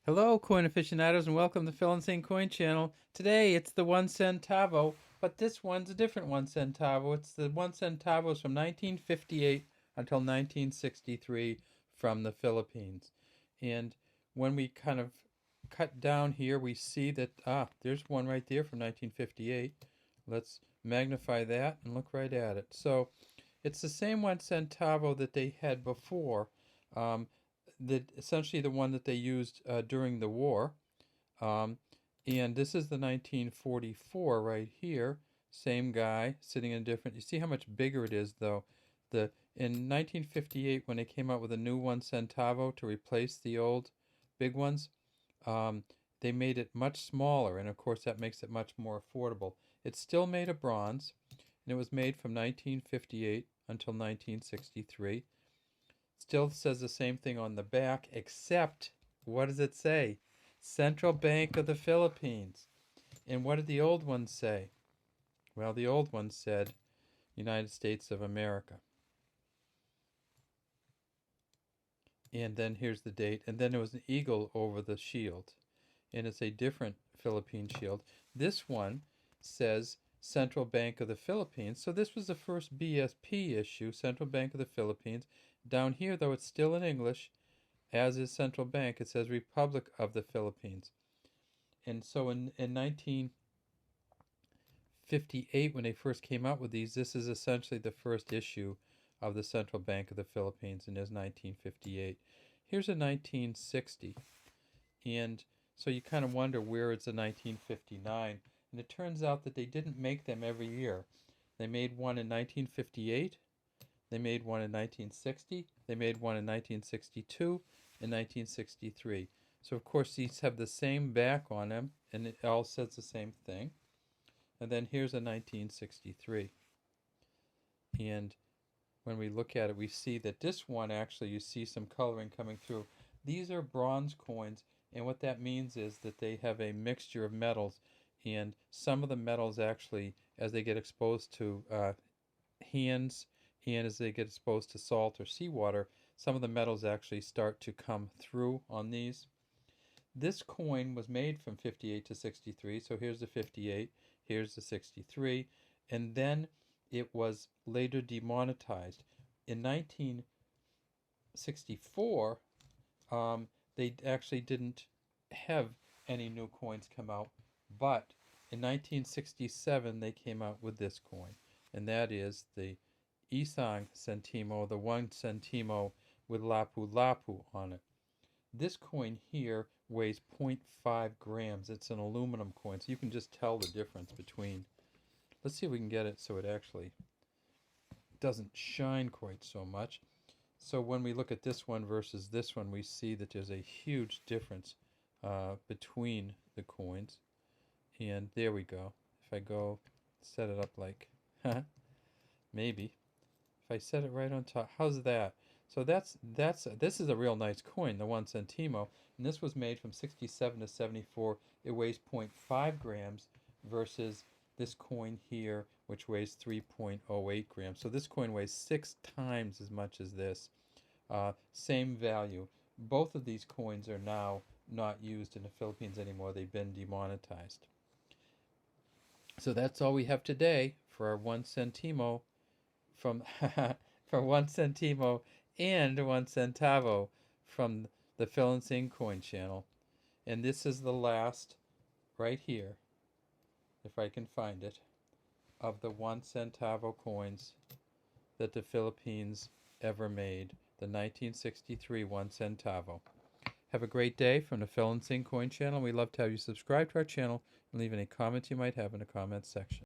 Hello, coin aficionados, and welcome to PHILINDSING Coin Channel. Today it's the 1 centavo, but this one's a different 1 centavo. It's the 1 centavos from 1958 until 1963 from the Philippines. And when we kind of cut down here, we see that, there's one right there from 1958. Let's magnify that and look right at it. So it's the same 1 centavo that they had before. Essentially the one that they used during the war. Um, and this is the 1944 right here. Same guy sitting in a different. You see how much bigger it is, though. In 1958, when they came out with a new 1 centavo to replace the old big ones, they made it much smaller, and of course that makes it much more affordable. It's still made of bronze, and it was made from 1958 until 1963. Still says the same thing on the back, except, what does it say? Central Bank of the Philippines. And what did the old ones say? Well, the old ones said United States of America. And then here's the date. And then there was an eagle over the shield. And it's a different Philippine shield. This one says Central Bank of the Philippines. So this was the first BSP issue, Central Bank of the Philippines. Down here, though, it's still in English, as is Central Bank. It says Republic of the Philippines. And so in 1958, when they first came out with these, this is essentially the first issue of the Central Bank of the Philippines, and is 1958. Here's a 1960. And so you kind of wonder where it's a 1959. And it turns out that they didn't make them every year. They made one in 1958. They made one in 1960. They made one in 1962 and 1963. So, of course, these have the same back on them, and it all says the same thing. And then here's a 1963. And when we look at it, we see that this one, actually, you see some coloring coming through. These are bronze coins, and what that means is that they have a mixture of metals. And some of the metals actually, as they get exposed to hands, and as they get exposed to salt or seawater, some of the metals actually start to come through on these. This coin was made from 58 to 63, so here's the 58, here's the 63, and then it was later demonetized. In 1964, they actually didn't have any new coins come out, but in 1967 they came out with this coin, and that is the isang centimo, the 1 centimo with lapu-lapu on it. This coin here weighs 0.5 grams. It's an aluminum coin, so you can just tell the difference between. Let's see if we can get it so it actually doesn't shine quite so much. So when we look at this one versus this one, we see that there's a huge difference between the coins. And there we go. If I go set it up like, maybe. If I set it right on top, how's that? So this is a real nice coin, the 1 centimo, and this was made from 67 to 74. It weighs 0.5 grams versus this coin here, which weighs 3.08 grams. So this coin weighs 6 times as much as this. Same value. Both of these coins are now not used in the Philippines anymore. They've been demonetized. So that's all we have today for our 1 centimo from for 1 centimo and 1 centavo from the PHILINDSING Coin Channel. And this is the last right here, if I can find it, of the 1 centavo coins that the Philippines ever made, the 1963 1 centavo. Have a great day from the PHILINDSING Coin Channel. We'd love to have you subscribe to our channel and leave any comments you might have in the comments section.